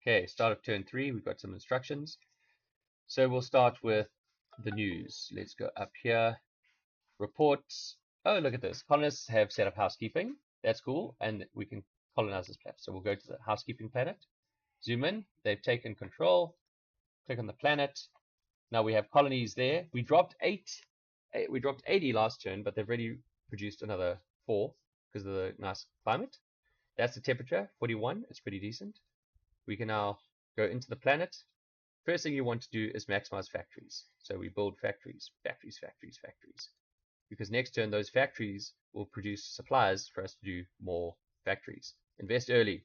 Okay, start of turn 3, we've got some instructions. So we'll start with the news. Let's go up here. Reports. Oh, look at this. Colonists have set up housekeeping. That's cool. And we can colonize this planet. So we'll go to the housekeeping planet. Zoom in. They've taken control. Click on the planet. Now we have colonies there. We dropped 80 last turn, but they've already produced another 4 because of the nice climate. That's the temperature, 41. It's pretty decent. We can now go into the planet. First thing you want to do is maximize factories. So we build factories. Because next turn those factories will produce supplies for us to do more factories. Invest early.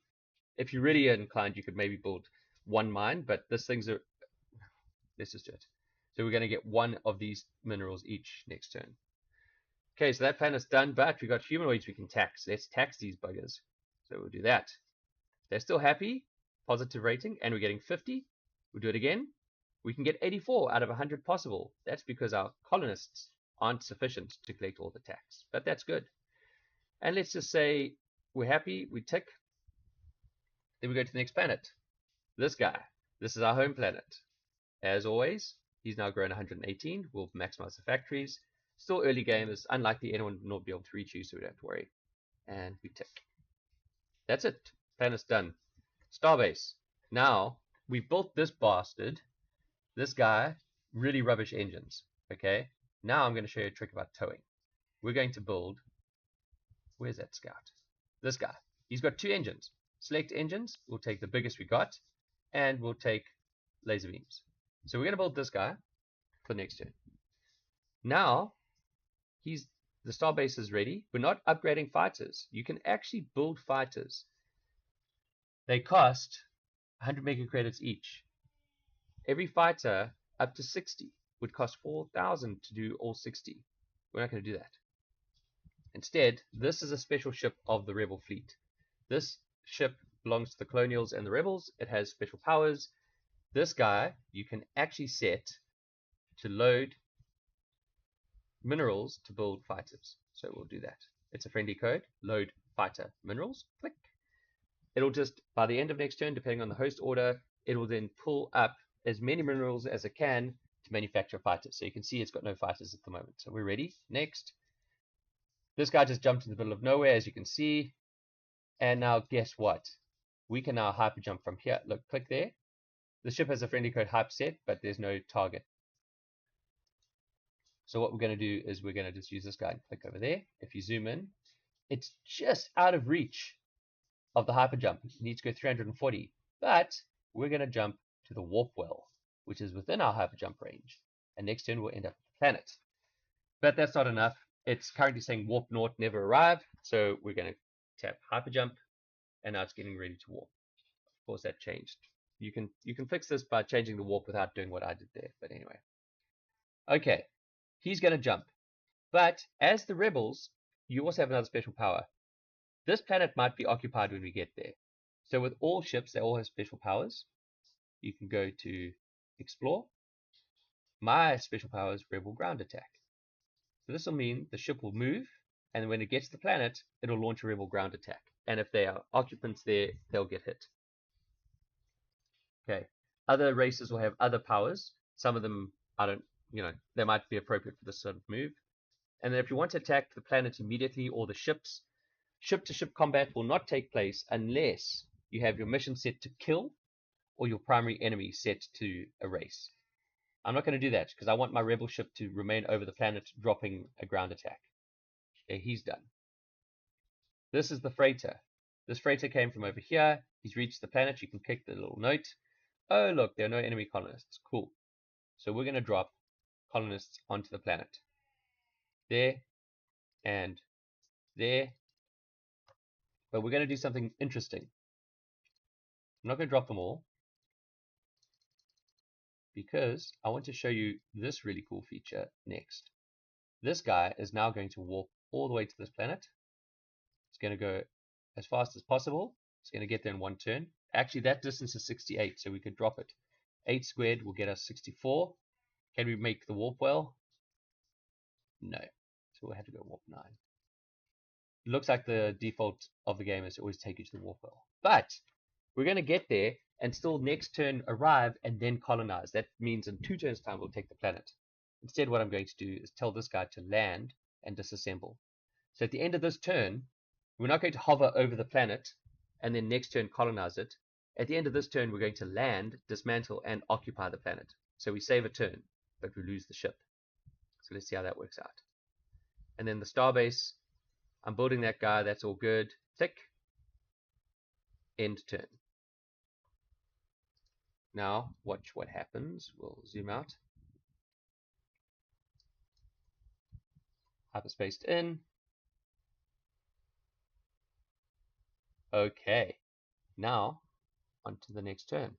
If you're really inclined, you could maybe build 1 mine, but this thing's a... Let's just do it. So we're going to get 1 of these minerals each next turn. Okay, so that planet's done, but we've got humanoids we can tax. Let's tax these buggers. So we'll do that. They're still happy. Positive rating, and we're getting 50. We'll do it again. We can get 84 out of 100 possible. That's because our colonists aren't sufficient to collect all the tax, but that's good. And let's just say we're happy, we tick. Then we go to the next planet. This guy. This is our home planet. As always, he's now grown 118. We'll maximize the factories. Still early game. It's unlikely anyone will not be able to reach you, so we don't have to worry. And we tick. That's it. Planet's done. Starbase. Now, we built this bastard. This guy, really rubbish engines. Okay? Now I'm going to show you a trick about towing. We're going to build... Where's that scout? This guy. He's got 2 engines. Select engines. We'll take the biggest we got. And we'll take laser beams. So we're going to build this guy for next turn. Now, the starbase is ready. We're not upgrading fighters. You can actually build fighters. They cost 100 mega credits each. Every fighter up to 60 would cost 4,000 to do all 60. We're not going to do that. Instead, this is a special ship of the rebel fleet. This ship belongs to the colonials and the rebels. It has special powers. This guy you can actually set to load minerals to build fighters. So we'll do that. It's a friendly code. Load fighter minerals. Click. It'll just, by the end of next turn, depending on the host order, it will then pull up as many minerals as it can to manufacture fighters. So you can see it's got no fighters at the moment. So we're ready. Next. This guy just jumped in the middle of nowhere, as you can see. And now guess what? We can now hyper jump from here. Look, click there. The ship has a friendly code hyper set, but there's no target. So what we're going to do is we're going to just use this guy and click over there. If you zoom in, it's just out of reach of the hyper jump. You need to go 340. But we're going to jump to the warp well, which is within our hyper jump range. And next turn we'll end up at the planet. But that's not enough. It's currently saying warp north, never arrive. So we're going to tap hyper jump, and now it's getting ready to warp. Of course, that changed. You can fix this by changing the warp without doing what I did there. But anyway. Okay. He's going to jump. But as the rebels, you also have another special power. This planet might be occupied when we get there. So with all ships, they all have special powers. You can go to explore. My special power is rebel ground attack. So this will mean the ship will move, and when it gets to the planet, it'll launch a rebel ground attack. And if there are occupants there, they'll get hit. Okay. Other races will have other powers. Some of them, they might be appropriate for this sort of move. And then if you want to attack the planet immediately or the ships, ship-to-ship combat will not take place unless you have your mission set to kill or your primary enemy set to erase. I'm not going to do that because I want my rebel ship to remain over the planet dropping a ground attack. Okay, he's done. This is the freighter. This freighter came from over here. He's reached the planet. You can click the little note. Oh, look, there are no enemy colonists. Cool. So we're going to drop colonists onto the planet. There and there. But we're going to do something interesting. I'm not going to drop them all because I want to show you this really cool feature next. This guy is now going to warp all the way to this planet. It's going to go as fast as possible. It's going to get there in 1 turn. Actually, that distance is 68, so we could drop it. 8 squared will get us 64. Can we make the warp well? No. So we'll have to go warp 9. It looks like the default of the game is to always take you to the warp well. But we're going to get there, and still next turn arrive and then colonize. That means in 2 turns time we'll take the planet. Instead, what I'm going to do is tell this guy to land and disassemble. So at the end of this turn, we're not going to hover over the planet and then next turn colonize it. At the end of this turn, we're going to land, dismantle, and occupy the planet. So we save a turn, but we lose the ship. So let's see how that works out. And then the starbase, I'm building that guy, that's all good. Tick. End turn. Now, watch what happens. We'll zoom out. Hyperspaced in. Okay. Now, on to the next turn.